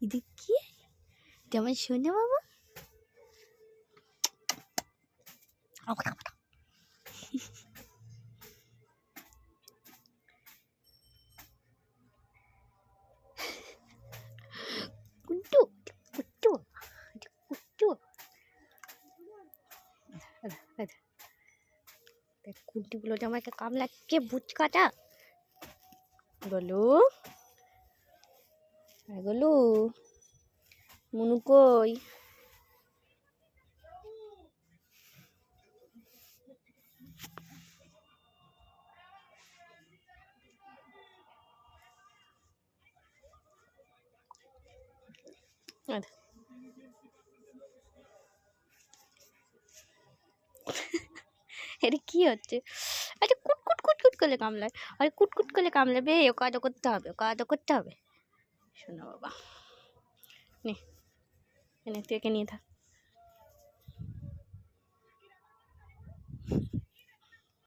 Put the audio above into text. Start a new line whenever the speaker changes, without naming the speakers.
এদিকে যেমন শোনে বাবা কুট্টু কুট্টু কুট্টু কুট্টুগুলো যে আমাকে কামড়াচ্ছে বুচকাটা গলু গলু মুনু কই এটা কি হচ্ছে আরে কুটকুট কুটকুট করে কামড়ায় আরে কুটকুট করে কামড়াবে ও কাজও করতে হবে ও কাজও করতে হবে শোনো বাবা নে তুই একে নিয়ে থাক